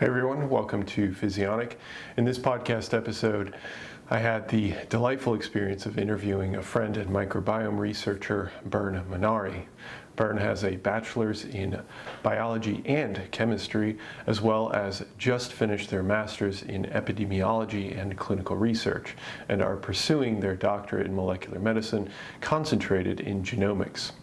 Hey everyone, welcome to Physionic. In this podcast episode, I had the delightful experience of interviewing a friend and microbiome researcher, Bern Monari. Bern has a bachelor's in biology and chemistry, as well as just finished their master's in epidemiology and clinical research, and are pursuing their doctorate in molecular medicine, concentrated in genomics.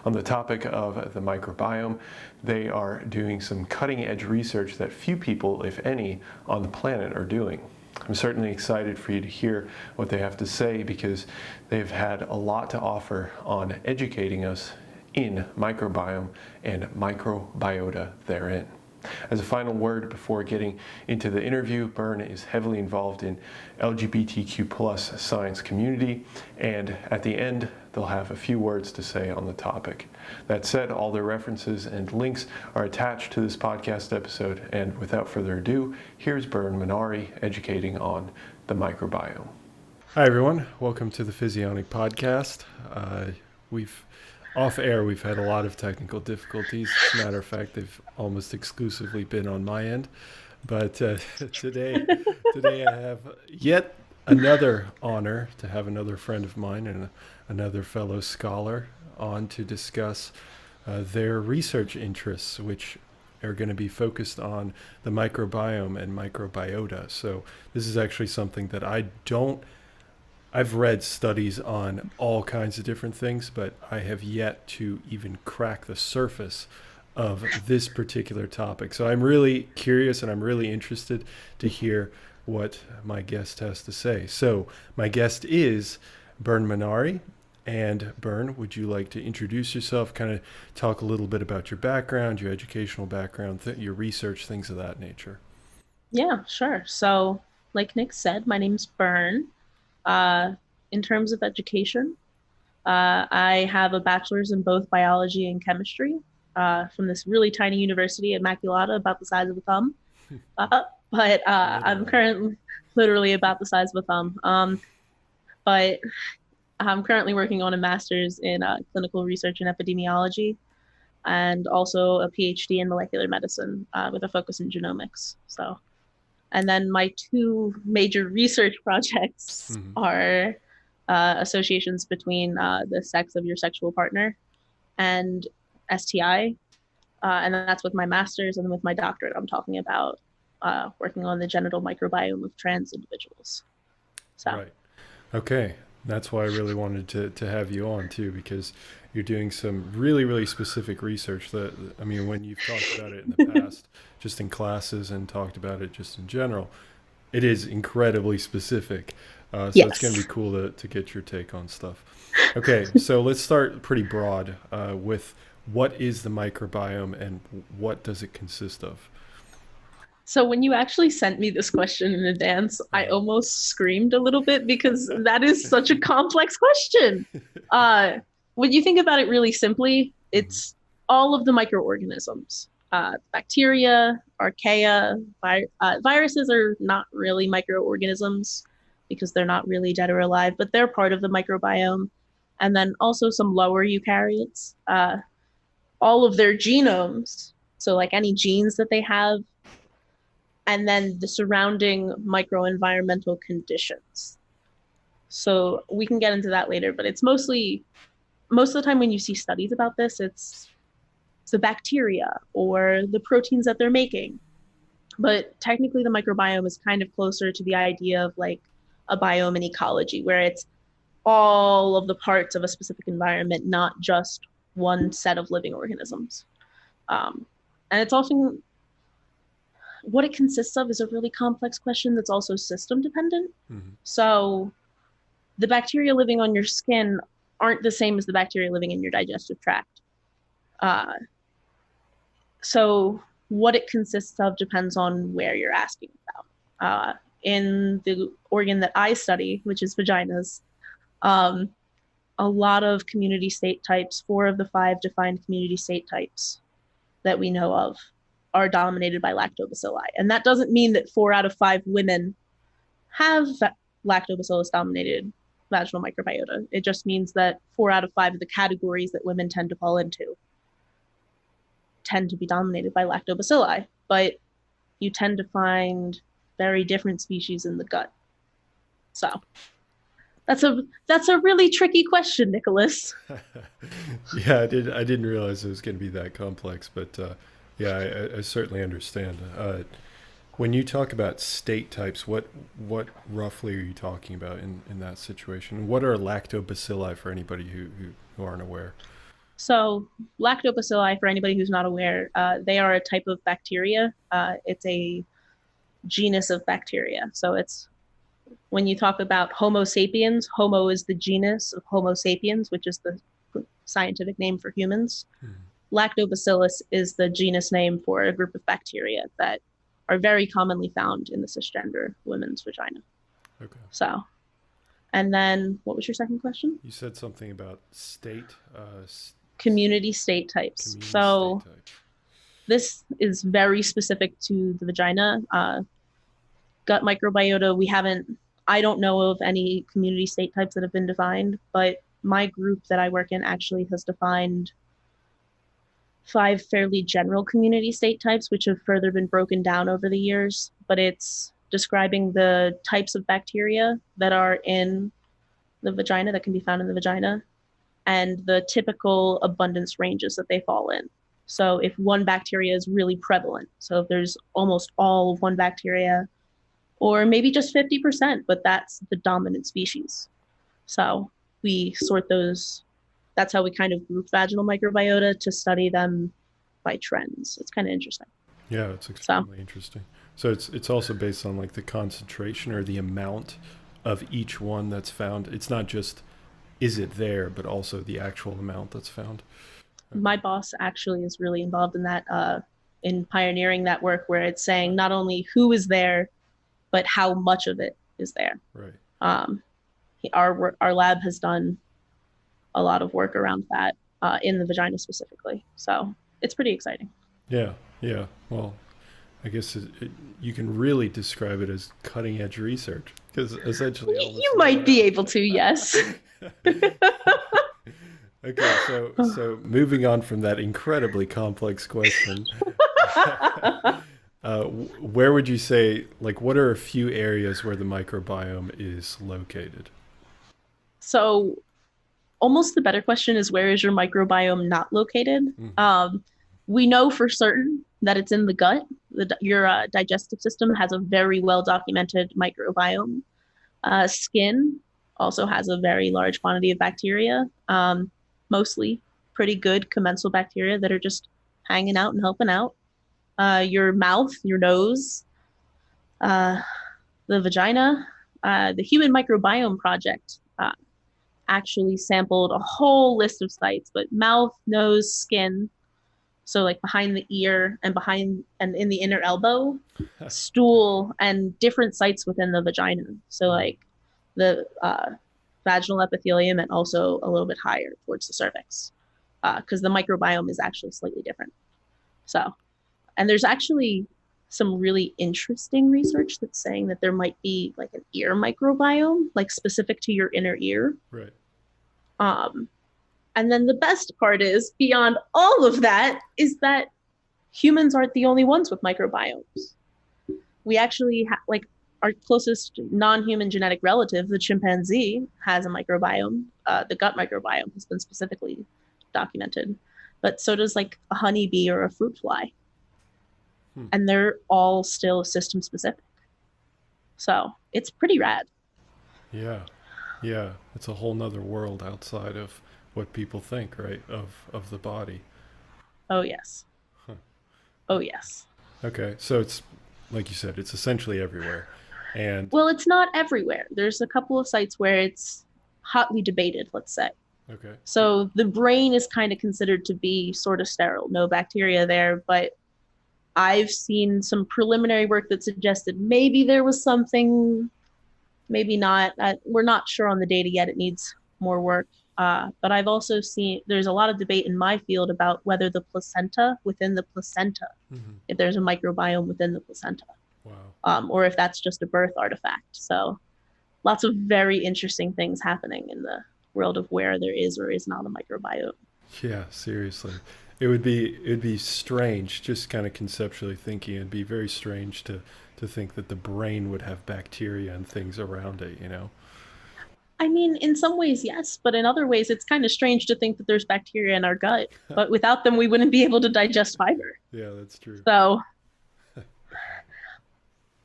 On the topic of the microbiome, they are doing some cutting-edge research that few people, if any, on the planet are doing. I'm certainly excited for you to hear what they have to say because they've had a lot to offer on educating us in microbiome and microbiota therein. As a final word before getting into the interview, Bern is heavily involved in LGBTQ+ science community, and at the end they'll have a few words to say on the topic. That said, all their references and links are attached to this podcast episode, and without further ado, here's Bern Monari educating on the microbiome. Hi everyone, welcome to the Physionic podcast. Off air, we've had a lot of technical difficulties. As a matter of fact, they've almost exclusively been on my end. But today I have yet another honor to have another friend of mine and another fellow scholar on to discuss their research interests, which are going to be focused on the microbiome and microbiota. So this is actually something that I've read studies on all kinds of different things, but I have yet to even crack the surface of this particular topic. So I'm really curious and I'm really interested to hear what my guest has to say. So my guest is Bern Monari. And Bern, would you like to introduce yourself, kind of talk a little bit about your background, your educational background, your research, things of that nature? Yeah, sure. So like Nick said, my name's Bern. In terms of education, I have a bachelor's in both biology and chemistry from this really tiny university at Immaculata, about the size of a thumb. I'm currently literally about the size of a thumb. But I'm currently working on a master's in clinical research and epidemiology, and also a PhD in molecular medicine with a focus in genomics. And then my two major research projects are associations between the sex of your sexual partner and STI. And that's with my master's, and then with my doctorate, I'm talking about working on the genital microbiome of trans individuals. So. Right. Okay. That's why I really wanted to have you on too, because you're doing some really, really specific research that, I mean, when you've talked about it in the past, just in classes and talked about it just in general, it is incredibly specific. So Yes. It's going to be cool to get your take on stuff. Okay, so let's start pretty broad with what is the microbiome and what does it consist of? So when you actually sent me this question in advance, I almost screamed a little bit because that is such a complex question. When you think about it really simply, it's all of the microorganisms. Bacteria, archaea, viruses are not really microorganisms because they're not really dead or alive, but they're part of the microbiome. And then also some lower eukaryotes, all of their genomes, so like any genes that they have, and then the surrounding microenvironmental conditions. So we can get into that later, but it's most of the time when you see studies about this, it's the bacteria or the proteins that they're making. But technically the microbiome is kind of closer to the idea of like a biome in ecology, where it's all of the parts of a specific environment, not just one set of living organisms. And it's often, what it consists of is a really complex question that's also system dependent. So the bacteria living on your skin aren't the same as the bacteria living in your digestive tract. So what it consists of depends on where you're asking about. In the organ that I study, which is vaginas, a lot of community state types, 4 of the 5 defined community state types that we know of, are dominated by lactobacilli. And that doesn't mean that 4 out of 5 women have lactobacillus dominated vaginal microbiota. It just means that 4 out of 5 of the categories that women tend to fall into tend to be dominated by lactobacilli. But you tend to find very different species in the gut. So that's a really tricky question, Nicholas. Yeah, I didn't realize it was going to be that complex, but yeah, I certainly understand. When you talk about state types, what roughly are you talking about in that situation? What are lactobacilli for anybody who aren't aware? So lactobacilli, for anybody who's not aware, they are a type of bacteria. It's a genus of bacteria. So it's when you talk about Homo sapiens, Homo is the genus of Homo sapiens, which is the scientific name for humans. Lactobacillus is the genus name for a group of bacteria that are very commonly found in the cisgender women's vagina. Okay. So, and then what was your second question? You said something about state. Community state types. So state type. this is very specific to the vagina. Gut microbiota, I don't know of any community state types that have been defined, but my group that I work in actually has defined 5 fairly general community state types, which have further been broken down over the years. But it's describing the types of bacteria that are in the vagina, that can be found in the vagina, and the typical abundance ranges that they fall in. So if one bacteria is really prevalent, so if there's almost all of one bacteria, or maybe just 50%, but that's the dominant species. So we sort those. That's how we kind of group vaginal microbiota to study them by trends. It's kind of interesting. Yeah, it's extremely interesting. So it's also based on like the concentration or the amount of each one that's found. It's not just is it there, but also the actual amount that's found. Okay. My boss actually is really involved in that, in pioneering that work, where it's saying not only who is there, but how much of it is there. Right. Our lab has done a lot of work around that in the vagina specifically. So it's pretty exciting. Yeah. Well, I guess you can really describe it as cutting edge research because essentially you might be able to, yes. Okay, so moving on from that incredibly complex question, where would you say, like, what are a few areas where the microbiome is located? So almost the better question is, where is your microbiome not located? Mm-hmm. We know for certain that it's in the gut. Your digestive system has a very well documented microbiome. Skin also has a very large quantity of bacteria, mostly pretty good commensal bacteria that are just hanging out and helping out. Your mouth, your nose, the vagina. The Human Microbiome Project actually sampled a whole list of sites, but mouth, nose, skin, so like behind the ear and behind and in the inner elbow, stool, and different sites within the vagina. So like the vaginal epithelium and also a little bit higher towards the cervix, because the microbiome is actually slightly different. So, and there's actually some really interesting research that's saying that there might be like an ear microbiome, like specific to your inner ear. Right. And then the best part is, beyond all of that, is that humans aren't the only ones with microbiomes. We actually like our closest non-human genetic relative, the chimpanzee, has a microbiome. The gut microbiome has been specifically documented, but so does like a honeybee or a fruit fly. And they're all still system specific. So it's pretty rad. Yeah. It's a whole nother world outside of what people think, right? Of the body. Oh, yes. Huh. Oh, yes. Okay. So it's, like you said, it's essentially everywhere. And well, it's not everywhere. There's a couple of sites where it's hotly debated, let's say. Okay. So the brain is kind of considered to be sort of sterile, no bacteria there, but I've seen some preliminary work that suggested maybe there was something, maybe not. We're not sure on the data yet. It needs more work. But I've also seen there's a lot of debate in my field about whether the placenta within the placenta, if there's a microbiome within the placenta. Wow. Or if that's just a birth artifact. So lots of very interesting things happening in the world of where there is or is not a microbiome. Yeah, seriously. it'd be strange, just kind of conceptually thinking. It'd be very strange to think that the brain would have bacteria and things around it. You know. I mean, in some ways, yes, but in other ways, it's kind of strange to think that there's bacteria in our gut. But without them, we wouldn't be able to digest fiber. Yeah, that's true. So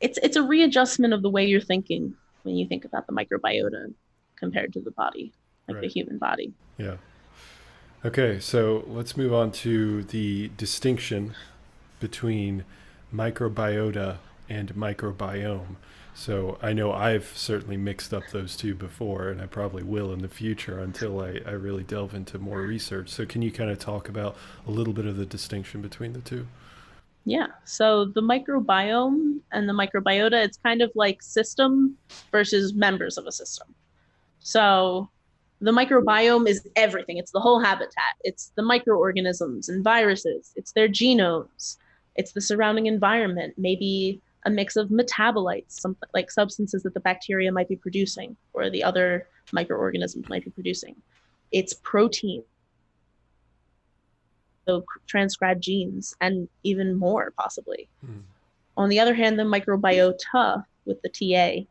it's a readjustment of the way you're thinking when you think about the microbiota compared to the body, like the human body. Yeah. Okay, so let's move on to the distinction between microbiota and microbiome. So I know I've certainly mixed up those two before, and I probably will in the future until I really delve into more research. So can you kind of talk about a little bit of the distinction between the two? Yeah. So the microbiome and the microbiota, it's kind of like system versus members of a system. So the microbiome is everything. It's the whole habitat. It's the microorganisms and viruses. It's their genomes. It's the surrounding environment, maybe a mix of metabolites, something like substances that the bacteria might be producing or the other microorganisms might be producing. It's protein, so transcribed genes, and even more possibly. On the other hand, the microbiota with the TA,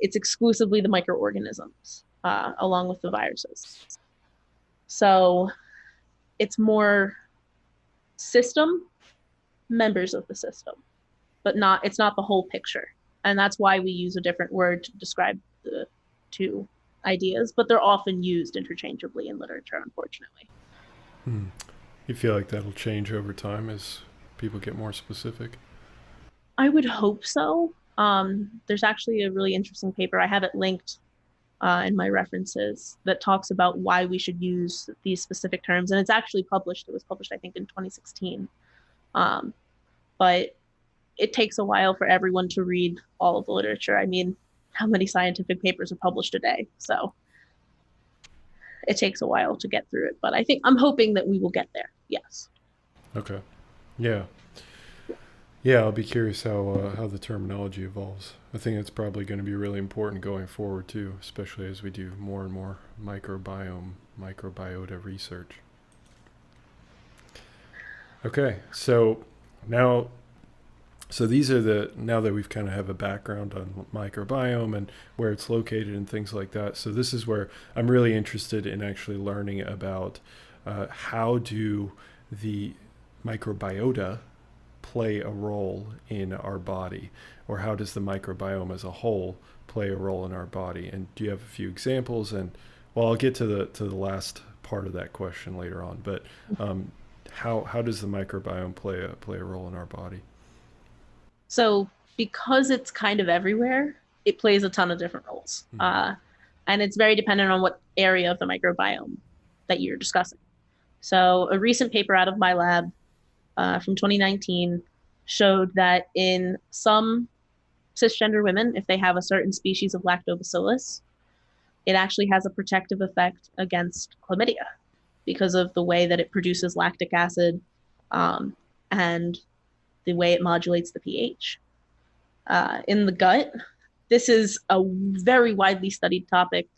it's exclusively the microorganisms along with the viruses. So it's more system, members of the system, but it's not the whole picture. And that's why we use a different word to describe the two ideas, but they're often used interchangeably in literature, unfortunately. You feel like that'll change over time as people get more specific? I would hope so. There's actually a really interesting paper. I have it linked in my references that talks about why we should use these specific terms. And it's actually published. It was published, I think, in 2016. But it takes a while for everyone to read all of the literature. I mean, how many scientific papers are published a day? So it takes a while to get through it. But I'm hoping that we will get there. Yes. Okay. Yeah. Yeah, I'll be curious how the terminology evolves. I think it's probably going to be really important going forward too, especially as we do more and more microbiota research. Okay, so now these are now that we've kind of have a background on microbiome and where it's located and things like that. So this is where I'm really interested in actually learning about how do the microbiota play a role in our body, or how does the microbiome as a whole play a role in our body? And do you have a few examples? And well, I'll get to the last part of that question later on. But how does the microbiome play a role in our body? So because it's kind of everywhere, it plays a ton of different roles. And it's very dependent on what area of the microbiome that you're discussing. So a recent paper out of my lab from 2019 showed that in some cisgender women, if they have a certain species of lactobacillus, it actually has a protective effect against chlamydia because of the way that it produces lactic acid and the way it modulates the pH. In the gut, this is a very widely studied topic.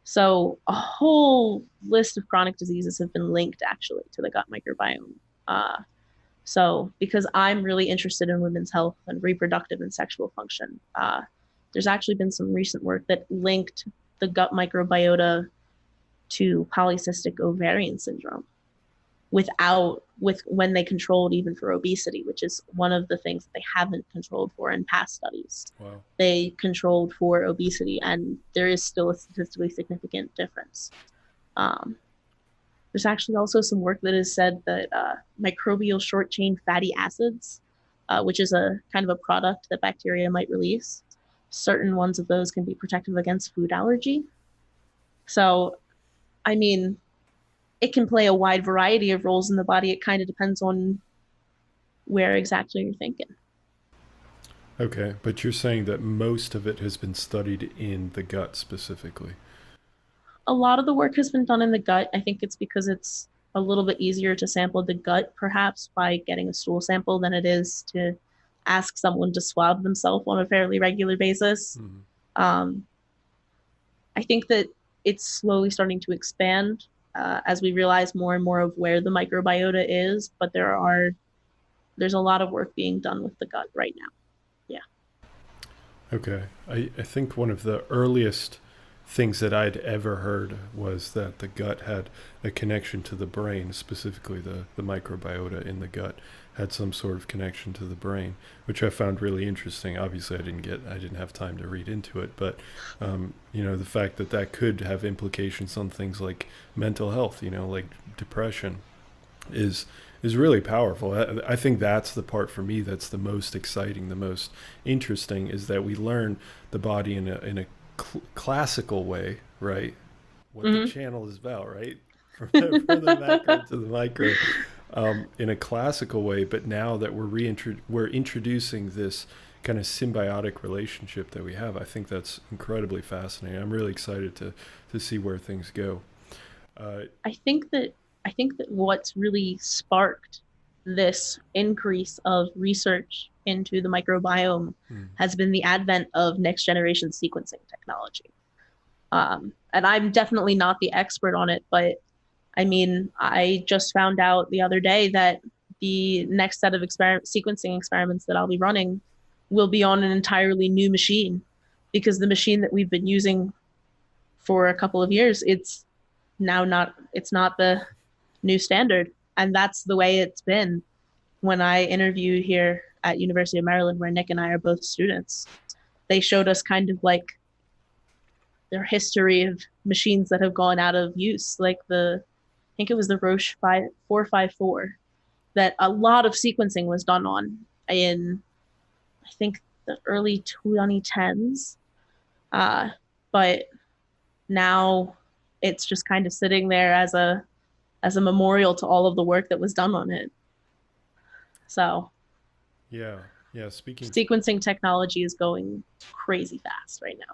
So a whole list of chronic diseases have been linked actually to the gut microbiome. So because I'm really interested in women's health and reproductive and sexual function, there's actually been some recent work that linked the gut microbiota to polycystic ovarian syndrome when they controlled even for obesity, which is one of the things that they haven't controlled for in past studies. Wow. They controlled for obesity, and there is still a statistically significant difference. There's actually also some work that has said that microbial short-chain fatty acids, which is a kind of a product that bacteria might release, certain ones of those can be protective against food allergy. So, I mean, it can play a wide variety of roles in the body. It kind of depends on where exactly you're thinking. Okay, but you're saying that most of it has been studied in the gut specifically. A lot of the work has been done in the gut. I think it's because it's a little bit easier to sample the gut, perhaps, by getting a stool sample than it is to ask someone to swab themselves on a fairly regular basis. I think that it's slowly starting to expand as we realize more and more of where the microbiota is, but there's a lot of work being done with the gut right now. Okay. I think one of the earliest things that I'd ever heard was that the gut had a connection to the brain, specifically the microbiota in the gut had some sort of connection to the brain, which I found really interesting. Obviously, I didn't have time to read into it, but the fact that that could have implications on things like mental health, like depression, is really powerful. I think that's the part for me that's the most exciting, the most interesting, is that we learn the body in a classical way, right? What the channel is about, right? From the macro to the micro, in a classical way. But now that we're introducing this kind of symbiotic relationship that we have, I think that's incredibly fascinating. I'm really excited to see where things go. I think that what's really sparked this increase of research into the microbiome has been the advent of next generation sequencing technology. And I'm definitely not the expert on it, but I mean, I just found out the other day that the next set of sequencing experiments that I'll be running will be on an entirely new machine, because the machine that we've been using for a couple of years, it's not the new standard. And that's the way it's been. When I interviewed here at University of Maryland, where Nick and I are both students, they showed us kind of like their history of machines that have gone out of use, like I think it was the Roche 454 that a lot of sequencing was done on in, I think, the early 2010s. But now it's just kind of sitting there as a memorial to all of the work that was done on it. So yeah, speaking sequencing technology is going crazy fast right now.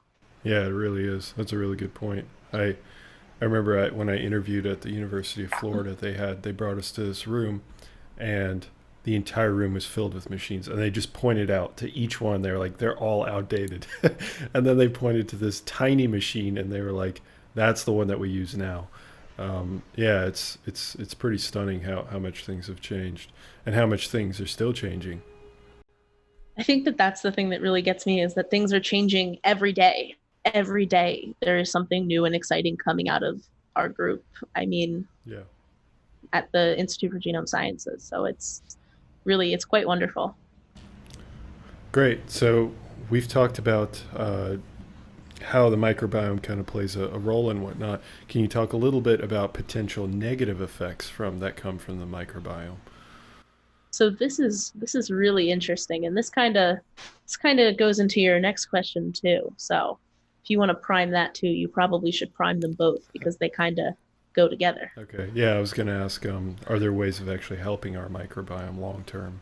Yeah, it really is. That's a really good point. I remember when I interviewed at the University of Florida, they brought us to this room, and the entire room was filled with machines, and they just pointed out to each one. They were like, they're all outdated. And then they pointed to this tiny machine, and they were like, that's the one that we use now. It's pretty stunning how much things have changed and how much things are still changing. I think that that's the thing that really gets me, is that things are changing every day. Every day there is something new and exciting coming out of our group. I mean, at the Institute for Genome Sciences. So it's quite wonderful. Great. So we've talked about how the microbiome kind of plays a role and whatnot. Can you talk a little bit about potential negative effects that come from the microbiome? So this is really interesting, and this kind of goes into your next question too. So if you want to prime that too, you probably should prime them both, because they kind of go together. Okay. Yeah, I was going to ask, are there ways of actually helping our microbiome long term?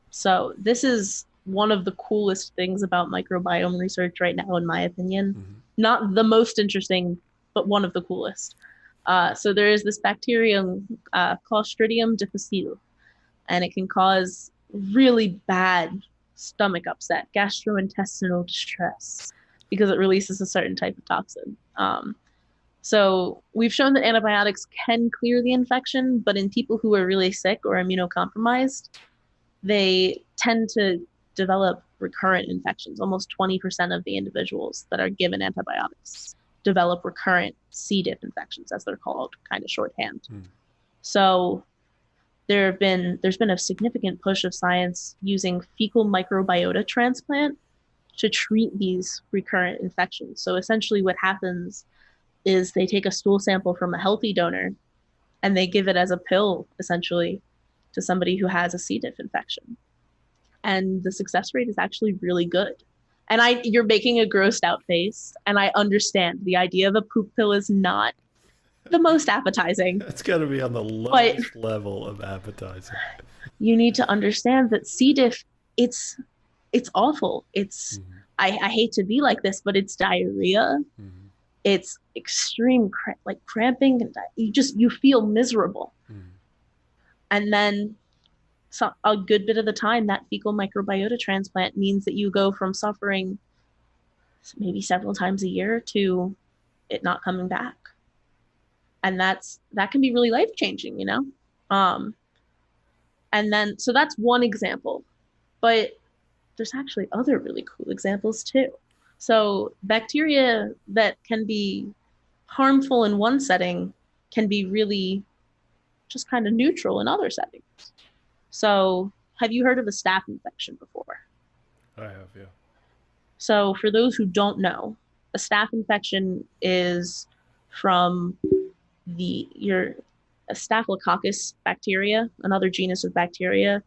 So this is one of the coolest things about microbiome research right now, in my opinion. Mm-hmm. Not the most interesting, but one of the coolest. So there is this bacterium, Clostridium difficile, and it can cause really bad stomach upset, gastrointestinal distress, because it releases a certain type of toxin. So we've shown that antibiotics can clear the infection, but in people who are really sick or immunocompromised, they tend to develop recurrent infections. Almost 20% of the individuals that are given antibiotics develop recurrent C. diff infections, as they're called, kind of shorthand. So there's been a significant push of science using fecal microbiota transplant to treat these recurrent infections. So essentially what happens is they take a stool sample from a healthy donor and they give it as a pill, essentially, to somebody who has a C. diff infection. And the success rate is actually really good. And you're making a grossed out face, and I understand the idea of a poop pill is not the most appetizing. It's got to be on the lowest level of appetizing. You need to understand that C. diff, it's awful. It's I hate to be like this, but it's diarrhea. It's extreme cramping, and you feel miserable. And then a good bit of the time, that fecal microbiota transplant means that you go from suffering maybe several times a year to it not coming back. And that can be really life-changing, you know? And then, so that's one example, but there's actually other really cool examples too. So bacteria that can be harmful in one setting can be really just kind of neutral in other settings. So have you heard of a staph infection before? I have, yeah. So for those who don't know, a staph infection is from a Staphylococcus bacteria, another genus of bacteria,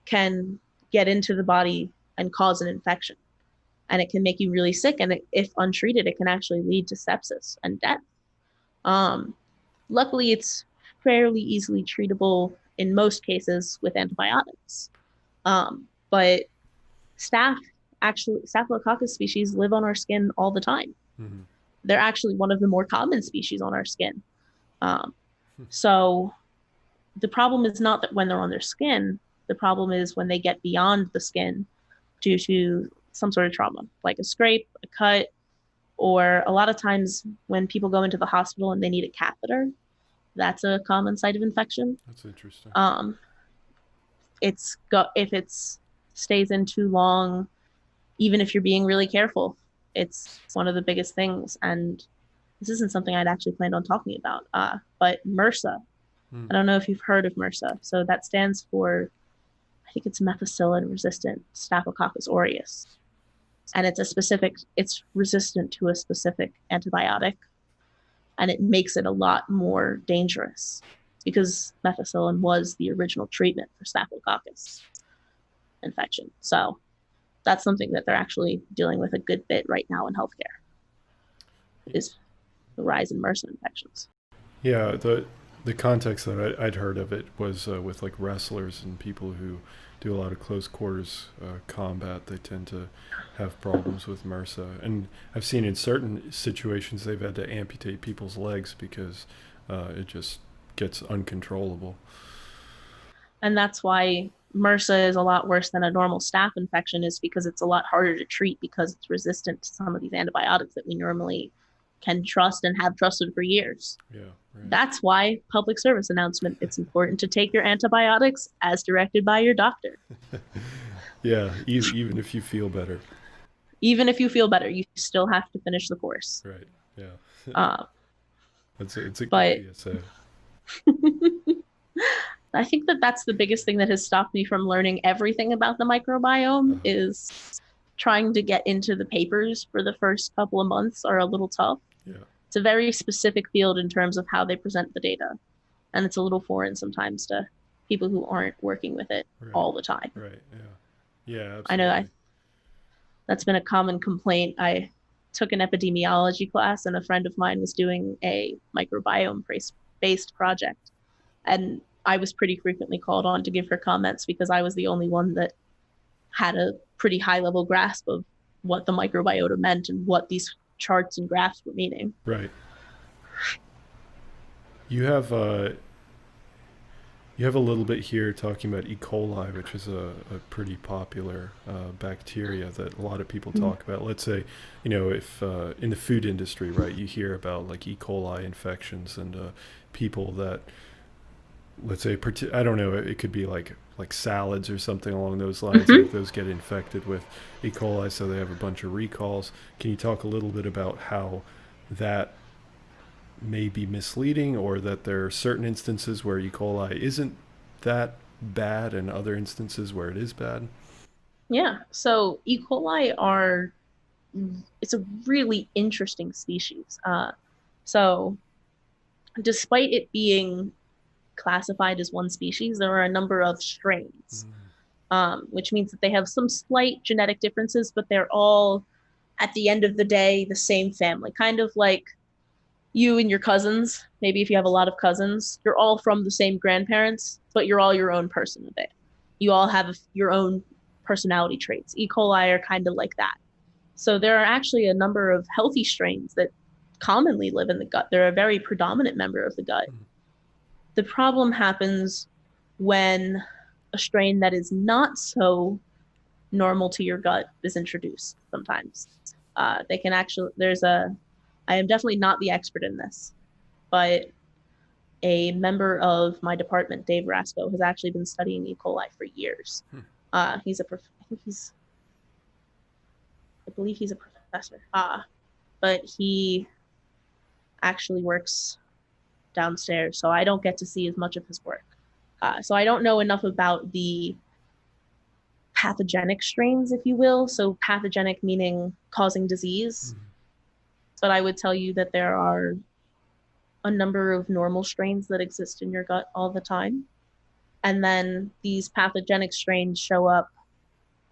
can get into the body and cause an infection. And it can make you really sick. And if untreated, it can actually lead to sepsis and death. Luckily, it's fairly easily treatable in most cases with antibiotics. But Staphylococcus species live on our skin all the time. Mm-hmm. They're actually one of the more common species on our skin. So the problem is not that when they're on their skin, the problem is when they get beyond the skin due to some sort of trauma, like a scrape, a cut, or a lot of times when people go into the hospital and they need a catheter, that's a common site of infection. That's interesting. If it stays in too long, even if you're being really careful, it's one of the biggest things. And this isn't something I'd actually planned on talking about, but MRSA. I don't know if you've heard of MRSA. So that stands for, I think it's methicillin-resistant Staphylococcus aureus. And it's resistant to a specific antibiotic. And it makes it a lot more dangerous because methicillin was the original treatment for Staphylococcus infection. So that's something that they're actually dealing with a good bit right now in healthcare, is the rise in MRSA infections. Yeah, the context that I'd heard of it was with like wrestlers and people who do a lot of close quarters combat. They tend to have problems with MRSA, and I've seen in certain situations they've had to amputate people's legs because it just gets uncontrollable. And that's why MRSA is a lot worse than a normal staph infection, is because it's a lot harder to treat because it's resistant to some of these antibiotics that we normally can trust and have trusted for years. Yeah, right. That's why public service announcement, it's important to take your antibiotics as directed by your doctor. Yeah, even if you feel better. Even if you feel better, you still have to finish the course. Right, yeah. It's a good PSA. I think that's the biggest thing that has stopped me from learning everything about the microbiome is trying to get into the papers for the first couple of months are a little tough. Yeah. It's a very specific field in terms of how they present the data. And it's a little foreign sometimes to people who aren't working with it all the time. Right, yeah. Yeah, absolutely. I know that's been a common complaint. I took an epidemiology class and a friend of mine was doing a microbiome-based project. And I was pretty frequently called on to give her comments because I was the only one that had a pretty high-level grasp of what the microbiota meant and what these charts and graphs were meaning. Right. You have a little bit here talking about E. coli, which is a pretty popular bacteria that a lot of people talk about. Let's say, if in the food industry, right, you hear about like E. coli infections and people that, let's say, I don't know, it could be like salads or something along those lines. Like those get infected with E. coli, so they have a bunch of recalls. Can you talk a little bit about how that may be misleading, or that there are certain instances where E. coli isn't that bad and other instances where it is bad? Yeah, so E. coli it's a really interesting species. So despite it being classified as one species, there are a number of strains, which means that they have some slight genetic differences, but they're all, at the end of the day, the same family. Kind of like you and your cousins. Maybe if you have a lot of cousins, you're all from the same grandparents, but you're all your own person of it. You all have your own personality traits. E. coli are kind of like that. So there are actually a number of healthy strains that commonly live in the gut. They're a very predominant member of the gut. The problem happens when a strain that is not so normal to your gut is introduced sometimes. They can actually, I am definitely not the expert in this, but a member of my department, Dave Rasco, has actually been studying E. coli for years. He's a I believe he's a professor. But he actually works downstairs, so I don't get to see as much of his work. So I don't know enough about the pathogenic strains, if you will. So pathogenic meaning causing disease. But I would tell you that there are a number of normal strains that exist in your gut all the time. And then these pathogenic strains show up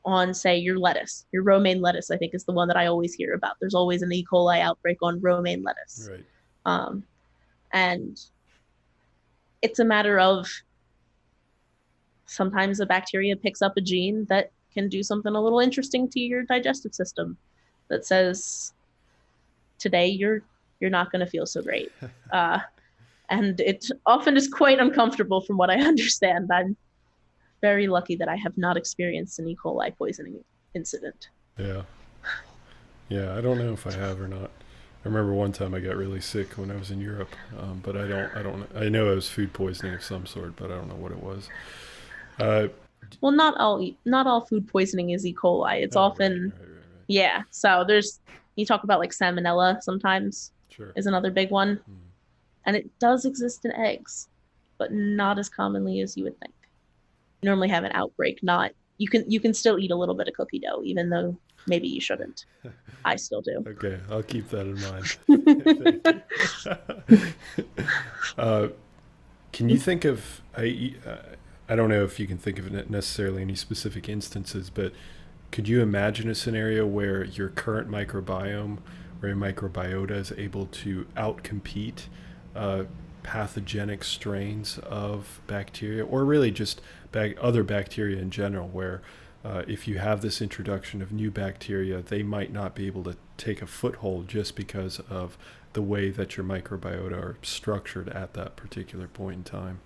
on, say, your lettuce. Your romaine lettuce, I think, is the one that I always hear about. There's always an E. coli outbreak on romaine lettuce. Right. And it's a matter of sometimes the bacteria picks up a gene that can do something a little interesting to your digestive system that says, today you're not going to feel so great. And it often is quite uncomfortable from what I understand. I'm very lucky that I have not experienced an E. coli poisoning incident. Yeah. Yeah, I don't know if I have or not. I remember one time I got really sick when I was in Europe, but I know it was food poisoning of some sort, but I don't know what it was. Well, not all food poisoning is E. coli. It's often, right. yeah. So you talk about like salmonella sometimes. Sure. Is another big one. And it does exist in eggs, but not as commonly as you would think. You normally have an outbreak, you can still eat a little bit of cookie dough, even though maybe you shouldn't. I still do. Okay, I'll keep that in mind. Can you think of, I don't know if you can think of necessarily any specific instances, but could you imagine a scenario where your current microbiome or your microbiota is able to outcompete pathogenic strains of bacteria, or really just other bacteria in general, where if you have this introduction of new bacteria, they might not be able to take a foothold just because of the way that your microbiota are structured at that particular point in time?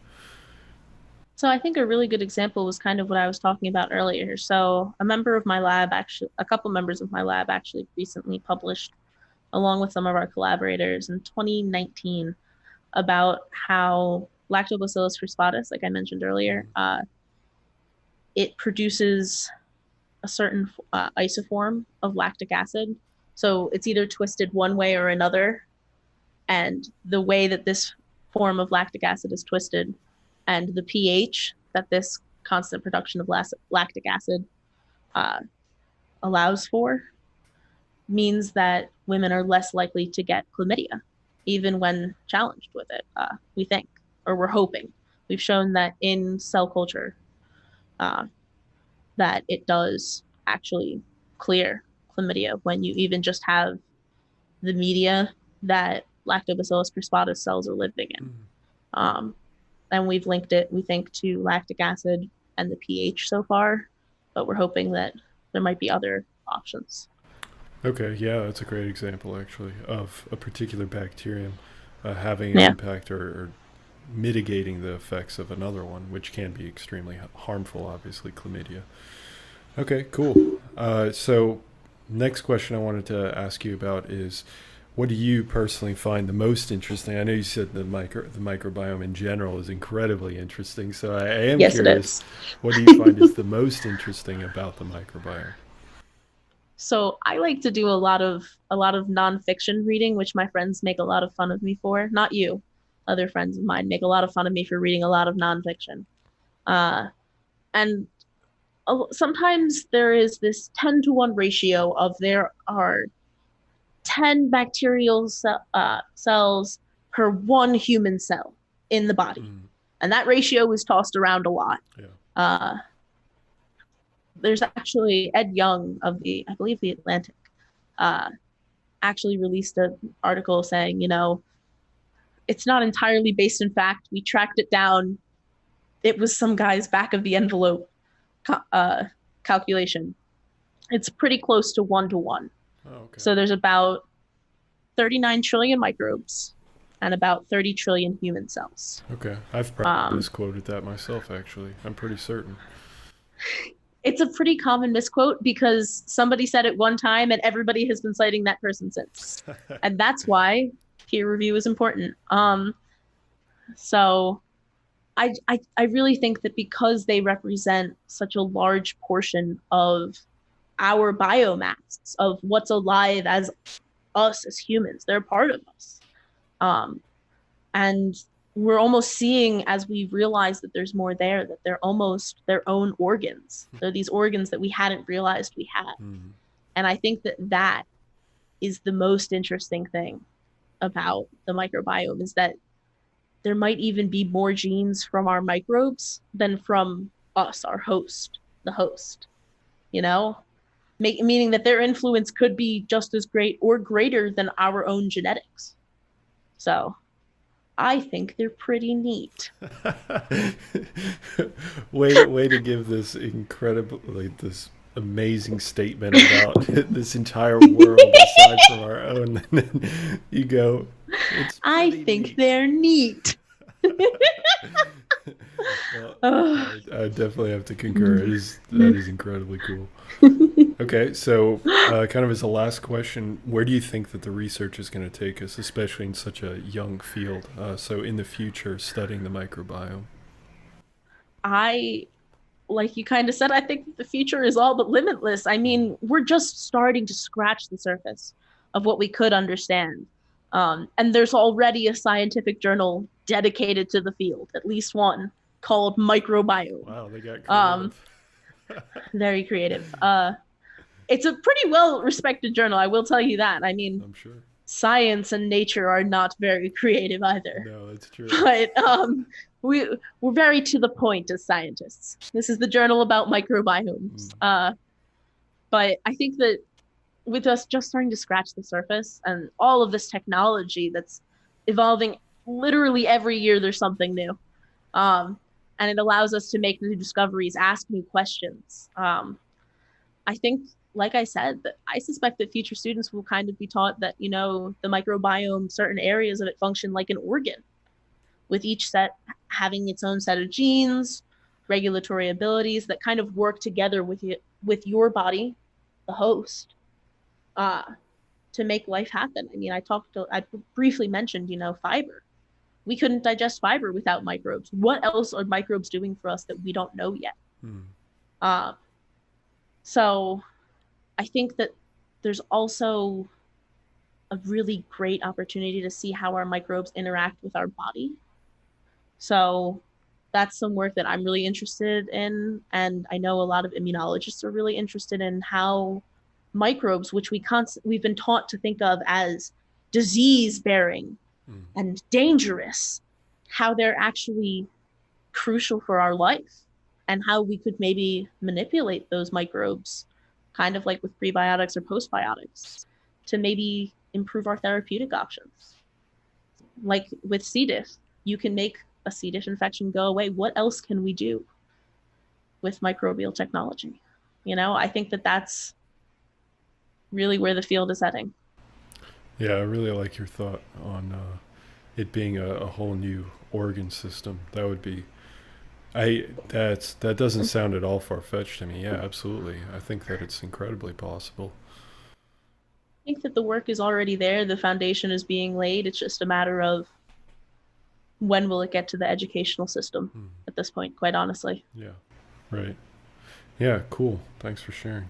So I think a really good example was kind of what I was talking about earlier. So a couple members of my lab actually recently published, along with some of our collaborators in 2019, about how Lactobacillus crispatus, like I mentioned earlier, it produces a certain isoform of lactic acid. So it's either twisted one way or another. And the way that this form of lactic acid is twisted and the pH that this constant production of lactic acid allows for means that women are less likely to get chlamydia, even when challenged with it, we think, or we're hoping. We've shown that in cell culture that it does actually clear chlamydia when you even just have the media that Lactobacillus crispatus cells are living in. And we've linked it, we think, to lactic acid and the pH so far, but we're hoping that there might be other options. Okay, yeah, that's a great example, actually, of a particular bacterium having an impact or mitigating the effects of another one, which can be extremely harmful, obviously, chlamydia. Okay, cool. So next question I wanted to ask you about is, what do you personally find the most interesting? I know you said the microbiome in general is incredibly interesting, so I am curious, what do you find is the most interesting about the microbiome? So I like to do a lot of nonfiction reading, which my friends make a lot of fun of me for. Not you, other friends of mine make a lot of fun of me for reading a lot of nonfiction. And sometimes there is this 10-to-1 ratio of there are 10 bacterial cells per 1 human cell in the body. And that ratio is tossed around a lot. Yeah. There's actually Ed Young of I believe the Atlantic, actually released an article saying, it's not entirely based in fact. We tracked it down. It was some guy's back of the envelope calculation. It's pretty close to 1-to-1. Oh, okay. So there's about 39 trillion microbes and about 30 trillion human cells. Okay. I've probably misquoted that myself, actually. I'm pretty certain. It's a pretty common misquote because somebody said it one time and everybody has been citing that person since. And that's why peer review is important. So I really think that because they represent such a large portion of our biomass, of what's alive as us as humans, they're part of us. And we're almost seeing, as we realize that there's more there, that they're almost their own organs. They're these organs that we hadn't realized we had. Mm. And I think that that is the most interesting thing about the microbiome, is that there might even be more genes from our microbes than from us, our host, the host, you know? Meaning that their influence could be just as great or greater than our own genetics. So I think they're pretty neat. way to give this incredible, like this amazing statement about this entire world aside from our own. And then you go, it's I pretty think neat. they're neat. Well, I definitely have to concur. That is incredibly cool. Okay, so kind of as a last question, where do you think that the research is going to take us, especially in such a young field? So in the future, studying the microbiome. Like you kind of said, I think the future is all but limitless. I mean, we're just starting to scratch the surface of what we could understand. And there's already a scientific journal dedicated to the field, at least one, called Microbiome. Wow, they got creative. Very creative. It's a pretty well-respected journal, I will tell you that. I mean, I'm sure. science and nature are not very creative either. No, that's true. But we're very to the point as scientists. This is the journal about microbiomes. But I think that with us just starting to scratch the surface and all of this technology that's evolving literally every year, there's something new. And it allows us to make new discoveries, ask new questions. I think, like I said, that I suspect that future students will kind of be taught that, you know, the microbiome, certain areas of it function like an organ, with each set having its own set of genes, regulatory abilities that kind of work together with your body, the host, to make life happen. I mean, I briefly mentioned, you know, fiber. We couldn't digest fiber without microbes. What else are microbes doing for us that we don't know yet? So I think that there's also a really great opportunity to see how our microbes interact with our body. So that's some work that I'm really interested in. And I know a lot of immunologists are really interested in how microbes, which we've been taught to think of as disease-bearing and dangerous, how they're actually crucial for our life, and how we could maybe manipulate those microbes, kind of like with prebiotics or postbiotics, to maybe improve our therapeutic options. Like with C. diff, you can make a C. diff infection go away. What else can we do with microbial technology? You know, I think that that's really where the field is heading. Yeah, I really like your thought on it being a whole new organ system. That would be, that doesn't sound at all far-fetched to me. Yeah, absolutely. I think that it's incredibly possible. I think that the work is already there. The foundation is being laid. It's just a matter of when will it get to the educational system at this point, quite honestly. Yeah, right. Yeah, cool. Thanks for sharing.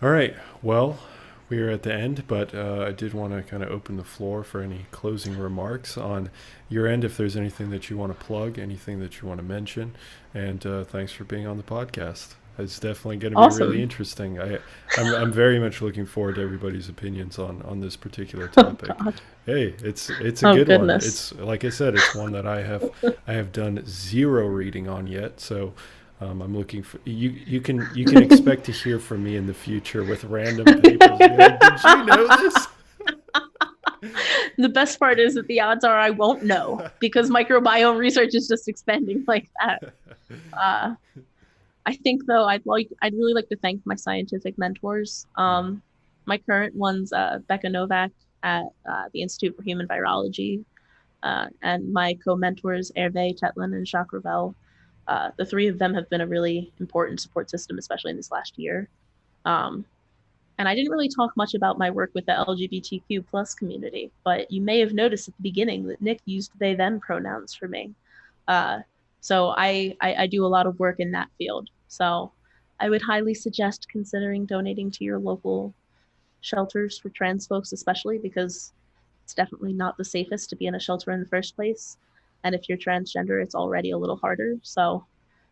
All right. Well, we are at the end, but I did want to kind of open the floor for any closing remarks on your end, if there's anything that you want to plug, anything that you want to mention. And thanks for being on the podcast. It's definitely going to be really interesting. I'm very much looking forward to everybody's opinions on this particular topic. Hey, it's a good one. It's, like I said, it's one that I have done zero reading on yet. So I'm looking for you can expect to hear from me in the future with random papers. Did you know this? The best part is that the odds are I won't know, because microbiome research is just expanding like that. I think, though, I'd really like to thank my scientific mentors. My current one's Becca Novak at the Institute for Human Virology, and my co-mentors Hervé Tetlin and Jacques Ravel. The three of them have been a really important support system, especially in this last year. And I didn't really talk much about my work with the LGBTQ plus community, but you may have noticed at the beginning that Nick used they them pronouns for me. So I do a lot of work in that field. So I would highly suggest considering donating to your local shelters for trans folks, especially because it's definitely not the safest to be in a shelter in the first place. And if you're transgender, it's already a little harder. So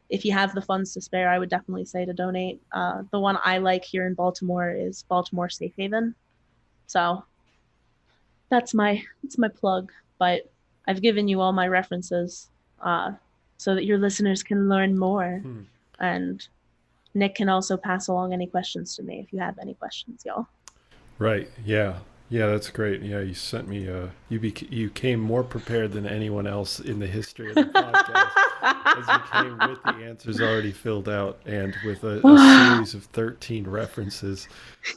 if you have the funds to spare, I would definitely say to donate. The one I like here in Baltimore is Baltimore Safe Haven. So that's my plug. But I've given you all my references so that your listeners can learn more. And Nick can also pass along any questions to me if you have any questions, y'all. Right. Yeah. Yeah, that's great. Yeah, you sent me. You came more prepared than anyone else in the history of the podcast, as you came with the answers already filled out and with a series of 13 references,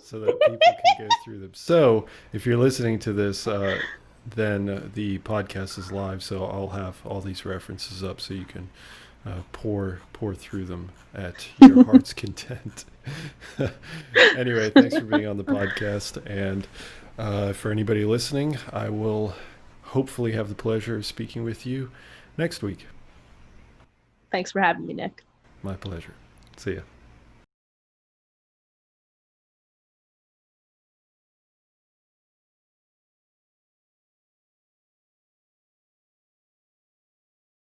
so that people can go through them. So, if you're listening to this, then the podcast is live. So I'll have all these references up, so you can pour through them at your heart's content. Anyway, thanks for being on the podcast, and for anybody listening, I will hopefully have the pleasure of speaking with you next week. Thanks for having me, Nick. My pleasure. See ya.